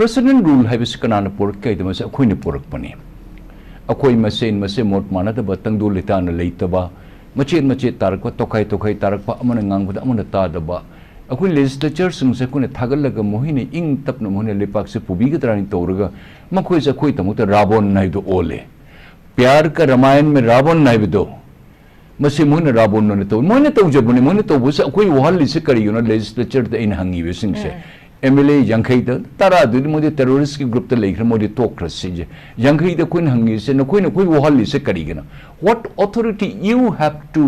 president rule hai bis kanana por kai de mase akhoi ne porak pani akhoi mase mot mana da batang du lita na leita ba mache tarak pa tokai tarak pa amana ngang ba amana ta da ba akhoi legislature sing se kune thagal laga mohine ing tap na mohine lepak se pubi ga trani toraga makhoi se khoi tamu ta rabon nai do ole प्यार का रामायण में रावण नाइब दो मसे मोने रावण ने तो मोने तो जबने मोने तो बस कोई वहाल से करी ना लेजिस्लेचर द इन हंगी वे सिंह से एमएलए यंखई द तारा दुनि मोदे टेररिस्ट की ग्रुप त लेखर मोदे टोक रसे जे यंखई द कोइन हंगी से न कोई वहाल से करी गना what authority you have to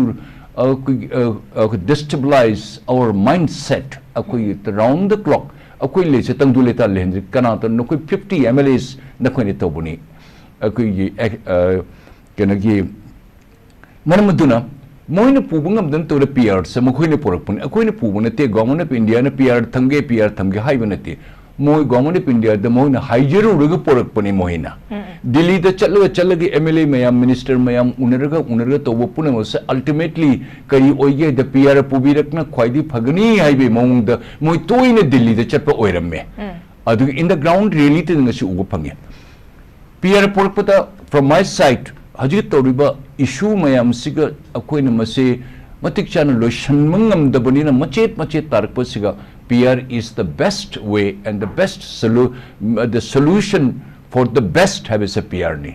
destabilise our mindset कोई राउंड द क्लॉक कोई ले से तंग दुले ता लेन कना त न कोई 50 एमएलएस न कोई ने तो बनी अखोई कनगी मनमदुना मोइने पुबंगम दन तो पीआर से मखोइने पोरकपन अखोइने पुबने ते गवर्नमेंट ऑफ इंडिया ने पीआर थंगे हाइबनते मोइ गवर्नमेंट ऑफ इंडिया द मोइने हाइजरो रग पोरकपने मोइना दिल्ली द चलगे एमएलए मयाम मिनिस्टर मयाम उनरगा तो पुने मसे अल्टीमेटली करी ओइगे द पीआर पुबिरकना ख्वाइदी फगनी हाइबे मोंग द मोइ तोइने दिल्ली द चटप ओइरमे अदु in the ground reality ngasi ugo phange PR पोरकपता फ्रॉम माय साइड हजी तौरीबा इशू मयाम सिगा अखोइना मसे मतिक चाना लोशनमंगम दबनिना मचे तारकप सिगा PR is the best way and the best the solution for the best हैबिस पीआर ने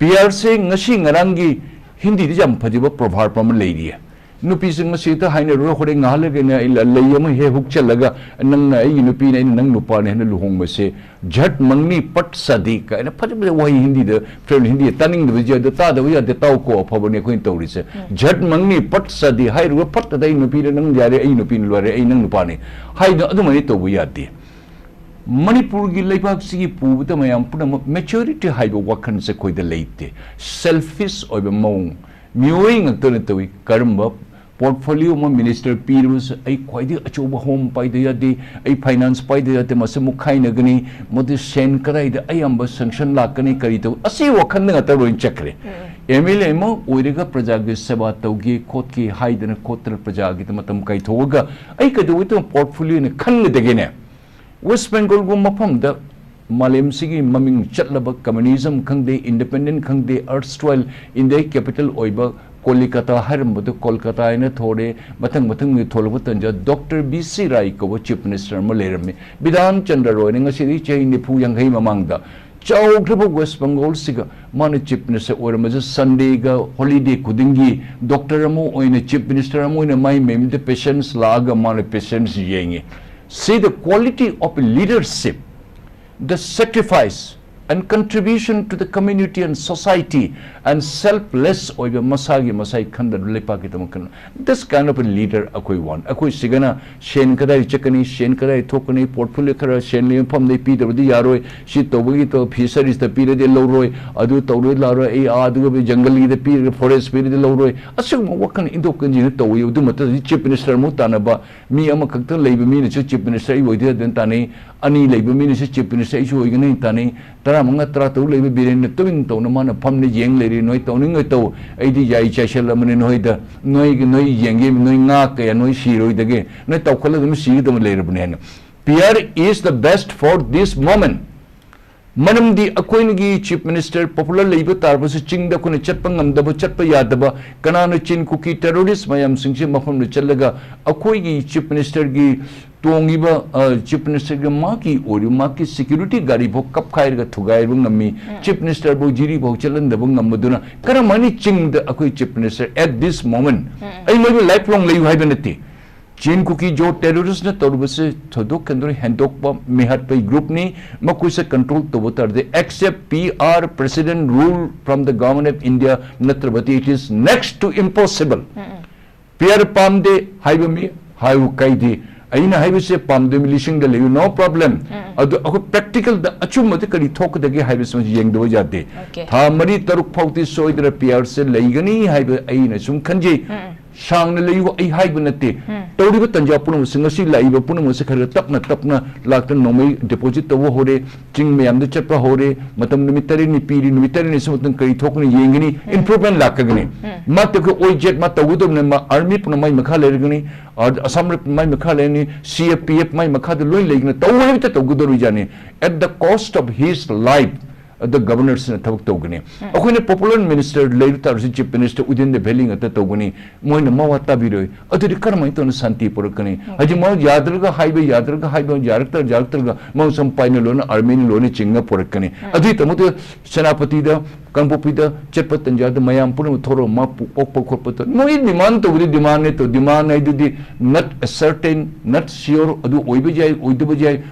पीआर से ngasi ngarangi हिंदी दि जाम फजिबा प्रभाव प्रम लेरिए नुपी सिंग मसीता हाइने रो होरे ngahalege ne लैयम हे हुक चलगा नंग आई नुपी ने नंग नुपा ने लुहोंग मसे झट मंगनी पट सदी का ने फजब वही हिंदी द फ्रेंड हिंदी तनिंग द विजय द ता द विजय द ताव को फबने कोइन तौरी से झट मंगनी पट सदी हाइ रो पट द नुपी ने नंग जारे आई नुपी लरे आई नंग नुपा ने हाइ द अदुमनि तो यादे मणिपुर की लेबाक सिगी पुबद मयाम पुनम मैच्योरिटी हाइबो वखन से कोइ द लेते सेल्फिश ओब मोंग म्योइंग तने तवी कर्म पोर्टफोलियो में मिनिस्टर पीरस आई ख्वाइदे अचोब होम पाइदे यादे आई फाइनेंस पाइदे यादे मसे मुखाइनगनी मोदे सेन कराइदे आई अंब सैंक्शन लाकनी करी तो असी वखन ngata रोइन चक्रे एमएलए मो ओइरेगा प्रजा के सेवा तौगे कोट की हाइदन कोटर प्रजा की मतम kai thoga आई कदो तो पोर्टफोलियो ने खन देगेने वेस्ट बंगाल गो मफम द मालेम सिगी ममिंग चटलब कम्युनिज्म खंगदे इंडिपेंडेंट खंगदे अर्स्ट्वाइल इंडिया कैपिटल ओइबा कोलकाता हरमबद कोलकाता ने थोड़े मथंग में थोलब तंजा डॉक्टर बीसी राय को चीफ मिनिस्टर में लेरमे विधान चंद्र रॉय ने ngasi चै निफु यंगै ममांगदा चौग्रब वेस्ट बंगाल सिगा मान चीफ मिनिस्टर ओरमज संडे गा हॉलिडे खुदिंगी डॉक्टर अमो ओइने चीफ मिनिस्टर अमो ने माय मेम द पेशेंट्स लाग मान पेशेंट्स येंगे सी the quality of leadership the sacrifice and contribution to the community and society and selfless oiba masagi masai khanda lepa ki tamakan this kind of a leader akoi one akoi sigana shen kadai chekani shen kadai thokani portfolio khara shen le pham nei pi de yaroi shi tobugi to fisheries the pi de loroi adu tawroi laro ai adu be jungle de pi forest pi de loroi asung wakan indo kanji ne towi udu mata chief minister mu tanaba mi ama khakta leiba mi ne chief minister i oide den tani ani leiba mi ne chief minister i oigani tani tara मंगा तरा तो लेबे villain तोबिंग तो नमाना फमने Young लेरी नोय तोनिंग तो एदी जाई चाशल मने नोय the नोय येंगे नोय nga के नोय शिरोय दगे नोय तौखल दम सी दम लेरबने PR is the best for this moment मनम दी अकोइनगी चीफ मिनिस्टर पॉपुलर लेबे तारबस चिंग द कोने चटप ngam चटप यादब कनानो चिन कुकी टेररिस्ट मयम सिंगसे मफम चलगा अकोइगी चीफ मिनिस्टर की तोंगिबा चीफ मिनिस्टर के मा की ओरि मा की सिक्योरिटी गाड़ी भो कप खायर ग थुगायर ब ngami चीफ मिनिस्टर बो जिरी भो चलन दब ngam करमनि चिंग द अकोइ chief minister at this moment I may life long लेयु हाइबे नति चीन कुकी जो टेररिस्ट ने तौरबसे थोदोक कंदोर हैंडोकबा मेहत पे ग्रुप ने मकुई से कंट्रोल तो बतर दे accept PR president rule from the government of India नत्रबती it is next to impossible PR पाम दे हाइबे मी हाइव काइदे अइना हाइबे से पाम दे मिलिशिंग दे लेयु नो प्रॉब्लम अदो अको प्रैक्टिकल द अचुम मते करी थोक दगे हाइबे से येंग दो जाते था मरी तरुक फौती सोइदर पीआर से लेगनी highway अइना sum खंजे Shang le yu ai hai banate. Tawri ba tanja puna singasi la iba puna musa khara tapna lakta nomai deposit tawo hore ching me amda chapa hore matam nimitari ni piri nimitari ni samutang kari thokni yengini improvement lakagani. Ma ko oi jet ma tawudom ne ma army puna mai makha lergani Assam mai makha leni CFPF mai makha de loin legna tawo ta tawgudoru jani at the cost of his life. The governors in a talk togani. A popular minister later chief minister within the belling at the togani, Moina Mawata Biro, a to the Karmaiton Santi Porcani, Ajima Yadraga Highway Jarakta Jartaga, Mount Pinalona, Armenian Loni Chinga Porcani, Adita Mutu Sanapatida, Kampopida, Chepat and Jada Mayam Punu Toro Mapu Opo Corpota. No demand to demand I do not a certain, not sure, do Oibajai,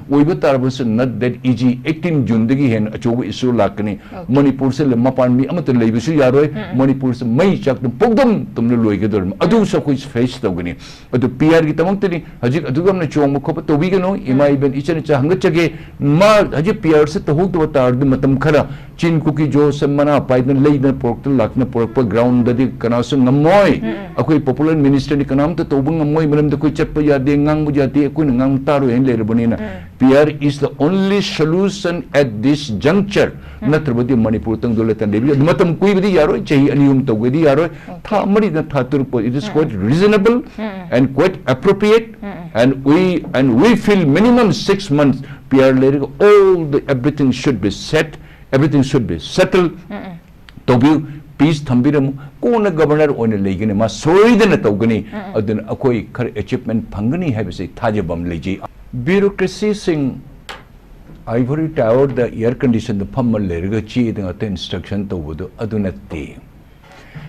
Oibatarabus, not that easy 18 Jundagi and a Chow issue lakani. Manipur se mapan mi amat lebisu yaroi, Manipur se mai chak the pogdom tumno loigador. Adu so which face togani. But the PR gitamantini, Hajik Adugam Chomo Copa to Vigano, Ima even each and Hangachage, Ma Hajik PR set the whole to the Matam Kara, Chin Cookie Joe, Samana, Python, Laden, Pork, Lakna, Pork, ground, the Kanasung Amoy, a quite popular minister, the Kanam, the Tobung Amoy, Madam the Kuchapa, the Nangujati, Kunang Taru, and Lady Bonina. PR is the only solution at this juncture. Natrabadi Manipur Tangulet and David, Matam Kuidi Yaro, Chay and Yum Tawidi Yaro, Tamari the Taturpo. It is quite reasonable and quite appropriate, and we feel minimum 6 months. PR later, everything should be set, everything should be settled. Tobu peace Tambiram, Kona governor on a legin, Masori than a Togani, then a koi achievement Pangani have a Tajabam Leji. Bureaucracy sing Ivory Tower, the air condition, the Pummal Lergachi, the instruction to Wudu Adunati.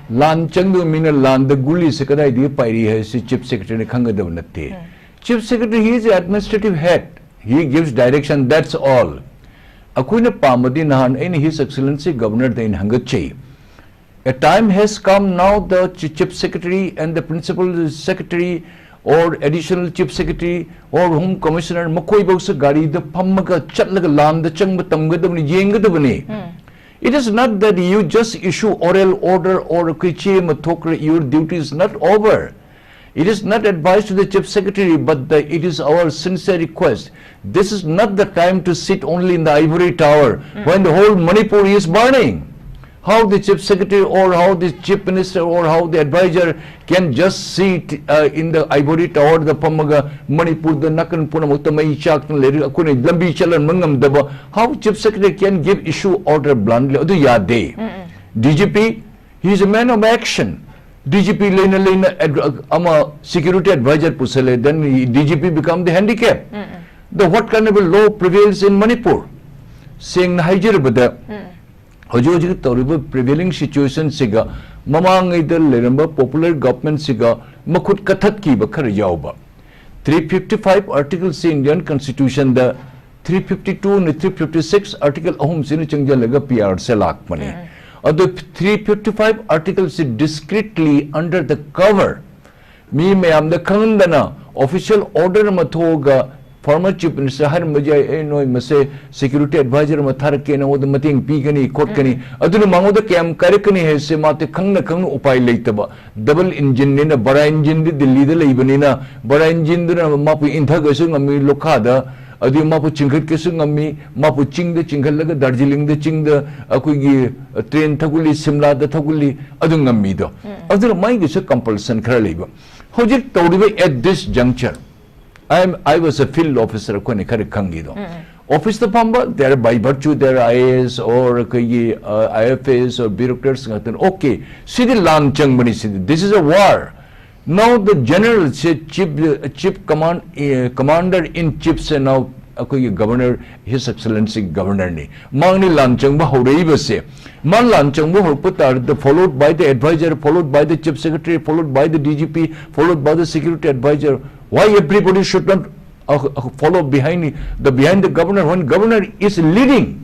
Lan Changu Mina Lan, the Guli Secretary, the Piri has Chief Secretary Kangadavnati. Chief Secretary, he is the administrative head. He gives direction, that's all. Akuna Pamadinahan, and His Excellency Governor in Hangachi. A time has come now, the Chief Secretary and the Principal Secretary or additional chief secretary or home commissioner makoi bausa gari the pammaga chatlaga lam the changba tamgadabni yengadabni. It is not that you just issue oral order or kichi matokra, your duty is not over. It is not advised to the chief secretary, but it is our sincere request. This is not the time to sit only in the ivory tower when the whole Manipur is burning. How the chief secretary or how the chief minister or how the advisor can just sit in the ivory tower, the Pamaga, Manipur, the Nakan Punamutamai Chak, Akuni, Lambi Chalan Mangam Daba, how chief secretary can give issue order bluntly, the Yade. DGP, he is a man of action. DGP Lena Ama security advisor Pusale, then DGP become the handicap. What kind of a law prevails in Manipur? Saying Nigeria, prevailing situation siga mamang idal leramba popular government siga makut kathat ki bakar yauba 355 article se Indian constitution the 352 and 356 article ahum sin changja laga PR se lak mani the 355 articles is discreetly under the cover me mayam the khandana official order mathoga former chief minister har majai no mase security advisor matharke na od mating pigani kotkani aduna mangoda kam karakani he se mate khangna upai leitaba double engine ne bara engine di Delhi da leibani na bara engine du na mapu inthaga su ngami lokha da adi mapu chingkhat ke su ngami mapu ching da chingkhalaga Darjeeling da ching da akoi gi train thaguli Simla da thaguli adu ngami do aduna mai gi se compulsion khara leiba hojik tawdiba at this juncture I was a field officer of Kangido. Office the Pamba, there by virtue there IAS or IFAs or bureaucrats. Okay, see the Lan Changmani City. This is a war. Now the general chief commander in chief say now governor, His Excellency Governor ni. Mangni Lan Changba Horeba se. Man Lan Changba Horputar, the followed by the advisor, followed by the chief secretary, followed by the DGP, followed by the security advisor. Why everybody should not follow behind the governor when governor is leading?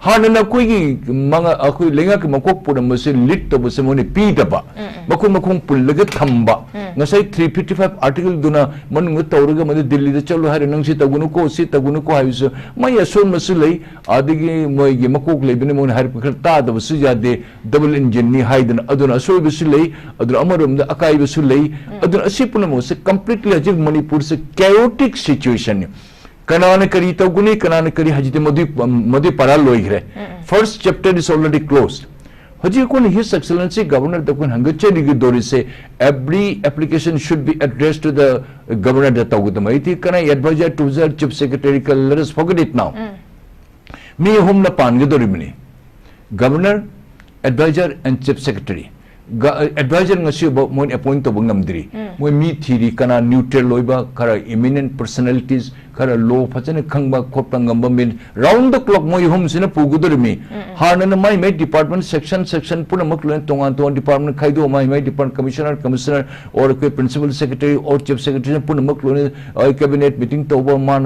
Hanana Kui Manga Aku Linga Makok Pudamus lit to Simone Pitaba, Makumakung Pulaga Tamba, Nasai 355 article Duna, Manu Tauraga, Mother Dilly, the Cholo had an Sita Gunuko, Sita Gunuko House, Maya Son Masule, Adigi, Moy Makok, Lebanon, Harpata, the Vasuja, the double engine, Haiden, Aduna So Vasule, Adra Amarum, the Akai Vasule, Adra Sipunamos, a completely as if Manipur's a chaotic situation. Canonically Toguni, canonically Hajiti Modi Paraloigre. First chapter is already closed. Hajikun, His Excellency Governor Takun Hangachedi Dori say every application should be addressed to the Governor Tagutamaiti. Can I advise to the Chief Secretary? Let us forget it now. Me home na Pangadorimini. Governor, Advisor, and Chief Secretary. Advisor ngasi about mo appoint to bangamdiri mo meet theory kana neutral loiba kara eminent personalities kara law phachane khangba khotpangamba min round the clock mo home sina pugudurmi hanana my department section puna maklen tongan department khaido my department commissioner or principal secretary or chief secretary puna maklen cabinet meeting to man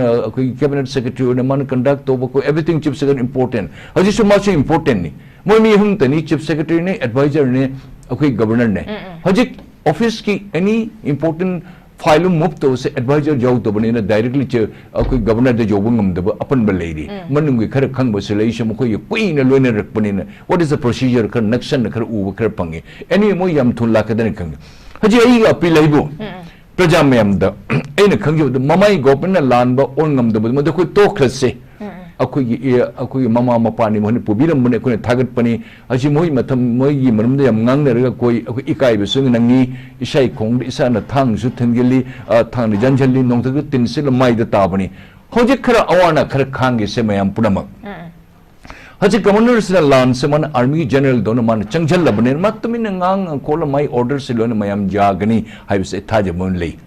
cabinet secretary or man conduct to everything chief secretary important haji so much important ni mo mi hum tani chief secretary ne advisor ne okay governor ne hajik office ki any important file move to se advisor jaw to bane na directly che okay governor de jobungam de apan baledi manung gi khar khang basilai sham ko ye puina loina rak bane what is the procedure khar naction khar u khar pangi any mo yam thun la kadan khang haji ai appeal laibo praja mayam da aina khang jo mamai governor lan ba on ngam de mo de ko to khase akui mama mapani mo pubiram mo ne ko thagat pani aji moi matham moi gi manum de yam ngang ne koi akui ikai be sung nangi isai khong isa na thang su thengeli thang ni janjali nong ta tin sil mai da ta bani hoje khara awana khara khangi se mayam punamak haji commander sila lan se man army general don man changjal labne matmin ngang kola mai order silon mayam jagani haibse thaje mon lei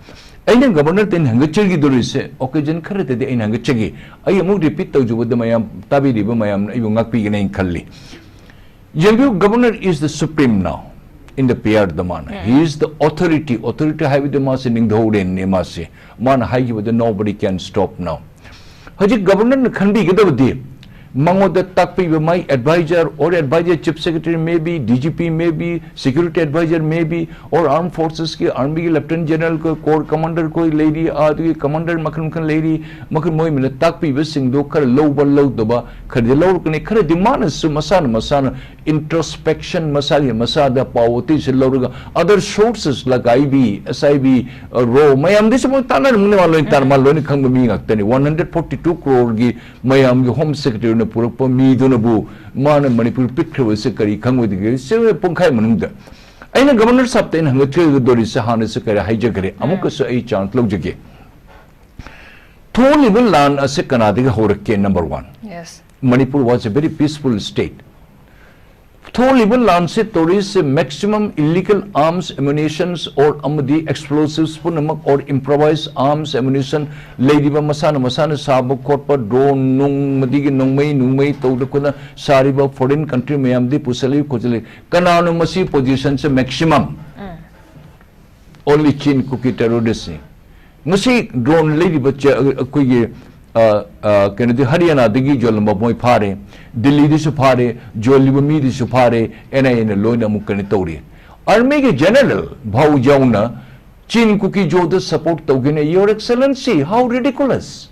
Aina governor ten hangachegi dorise occasion kharate de aina hangachegi ai amuk repeat tawjuba mayam tabi riba mayam ayu ngakpi gane khalli Yengu governor is the supreme now in the PR Damana. He is the authority have the mas in the whole nemase man high with nobody can stop now haji governor khandi gedavdi Mango the Takpi, my advisor or advisor, chief secretary, maybe DGP, maybe security advisor, maybe or armed forces, army lieutenant general, corps commander, lady, commander, Makan lady, Makamoy, Takpi, Wissing, Dokar, low, Doba, Kadilo, Kara demand Masana, introspection, Masali, Masada, Pawati, Loruga, other sources like IB, SIB, RO, Mayam, this about Tana, Munalo, Tarmaloni, Kangami, 142 crore, Mayam, home secretary. Purapa mi donabu mana Manipur picture was a curry come with the silver punkai manunda. Aina governor saptain hangatil doris sahanas a curry hijackere amukas a chant logike. Two level land as a Canadian hurricane number 1. Yes. Manipur was a very peaceful state. Two level land set tourist maximum illegal arms, ammunitions or amadi explosives punamak or improvised arms, ammunition, lady masana sabu korpa drone nung madigi nungmei tawdakuna sariba foreign country mayamdi pusali kojali kanano masi position se maximum only chin cookie terrorists masi drone lady bacha kuye Kennedy Haryana digi jolamba boy pare Delhi di supare jolibami di supare ena ena loina mukani tori army general bhau jauna chin cookie jo the support togene your excellency how ridiculous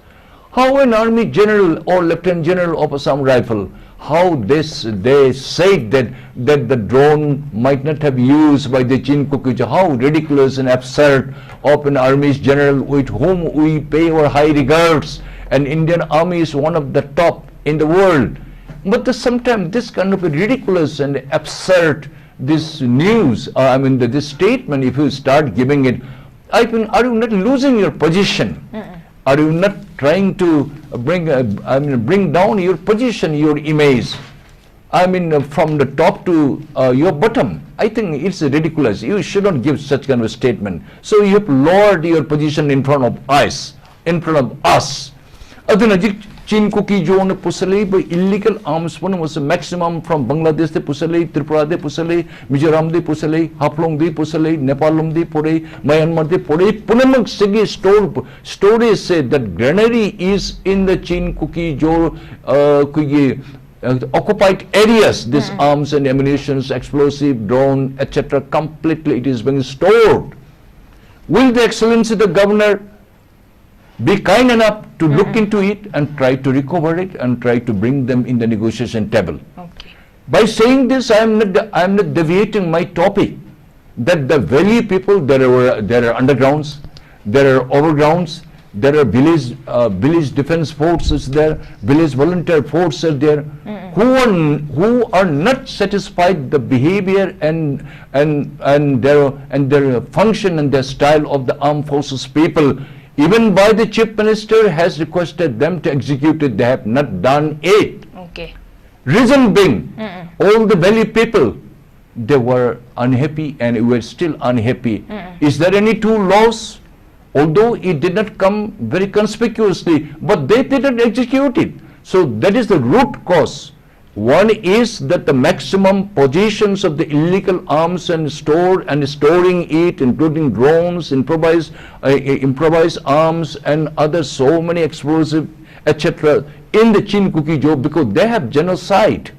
how an army general or lieutenant general of Assam rifle how they said that the drone might not have used by the chin cookie how ridiculous and absurd of an army's general with whom we pay our high regards. And Indian army is one of the top in the world. But sometimes this kind of ridiculous and absurd this news, this statement, if you start giving it, are you not losing your position? Are you not trying to bring down your position, your image? From the top to your bottom. I think it's ridiculous. You should not give such kind of statement. So you have lowered your position in front of us. Aduna chin cookie joan pusali by illegal arms one was a maximum from Bangladesh de pusali, Tripura de pusali, Mizoram de pusali, Haplong de pusali, Nepalum de pore, Myanmar de pore, Punamak Segi stories say that granary is in the chin cookie jo occupied areas, these arms and ammunitions, explosive, drone, etc., completely it is being stored. Will the Excellency the Governor be kind enough to look into it and try to recover it and try to bring them in the negotiation table? Okay. By saying this, I am not deviating my topic. That the valley people, there are undergrounds, there are overgrounds, there are village defense forces there, village volunteer forces there, who are not satisfied the behavior and their function and their style of the armed forces people. Even by the Chief Minister has requested them to execute it. They have not done it. Okay. Reason being, all the valley people, they were unhappy and we were still unhappy. Is there any two laws? Although it did not come very conspicuously, but they didn't execute it. So that is the root cause. One is that the maximum positions of the illegal arms and storing it, including drones, improvised arms and other so many explosive, etc., in the Chinkuki-jo, because they have genocide.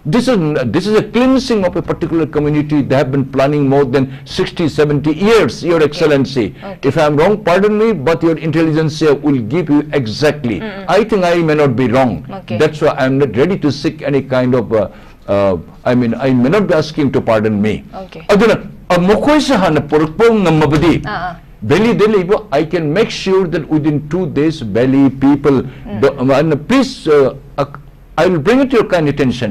This is a cleansing of a particular community. They have been planning more than 60, 70 years, Your Excellency. Okay. If I am wrong, pardon me, but your intelligence will give you exactly. I think I may not be wrong. Okay. That's why I am not ready to seek any kind of, I may not be asking to pardon me. Okay. Belly, I can make sure that within 2 days, Belly people, and please, I will bring it to your kind attention.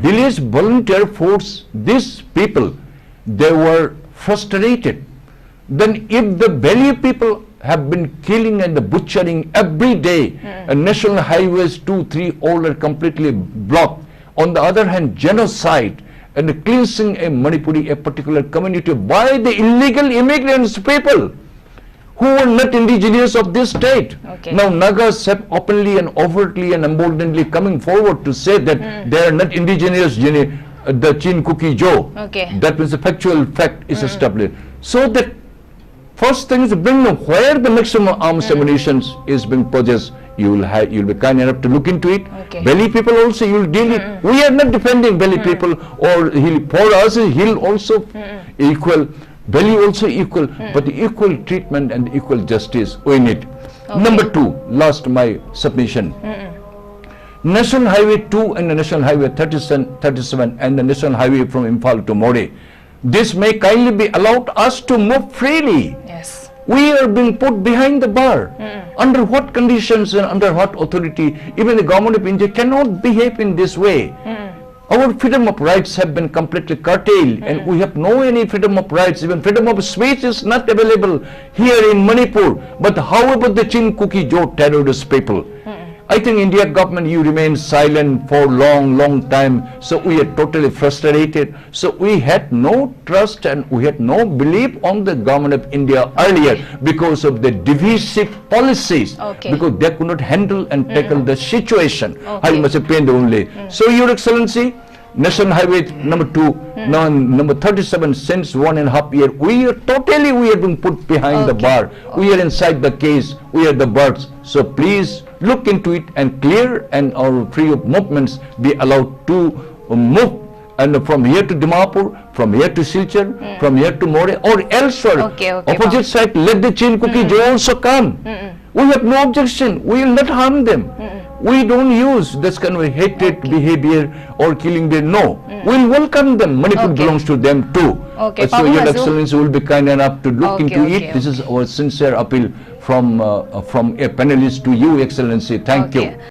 Village volunteer force, these people, they were frustrated. Then if the Belly people have been killing and the butchering every day, and national highways 2, 3, all are completely blocked. On the other hand, genocide and the cleansing a Manipuri, a particular community, by the illegal immigrants people who are not indigenous of this state. Okay. Now Nagas have openly and overtly and emboldenedly coming forward to say that they are not indigenous, the Chinkuki-jo. Okay. That means the factual fact is established. So that first thing is to bring them where the maximum arms ammunition is being possessed. You'll be kind enough to look into it. Okay. Belly people also, you'll deal it. We are not defending Belly people, or for us he'll also equal. Belly also equal, but the equal treatment and equal justice we need. Okay. Number 2, last my submission. National Highway 2 and the National Highway 37 and the National Highway from Imphal to More. This may kindly be allowed us to move freely. Yes. We are being put behind the bar. Under what conditions and under what authority? Even the government of India cannot behave in this way. Our freedom of rights have been completely curtailed, and we have no any freedom of rights. Even freedom of speech is not available here in Manipur. But how about the Chinkuki-jo terrorist people? I think India government, you remain silent for long time. So we are totally frustrated. So we had no trust and we had no belief on the government of India earlier because of the divisive policies. Okay. Because they could not handle and tackle the situation. Okay. I must have only. So Your Excellency, National Highway number 2, number 37, since 1.5 years, we are being put behind the bar. We are inside the cage. We are the birds. So please look into it and clear and our free of movements be allowed to move. And from here to Dimapur, from here to Silchar, from here to More, or elsewhere, opposite side, let the Chinkuki-jo also come. We have no objection. We will not harm them. We don't use this kind of hatred behavior or killing them. No, we'll welcome them. Manipur belongs to them too. So Your Excellency will be kind enough to look into it. This is our sincere appeal from a panelist to you, Excellency. Thank you.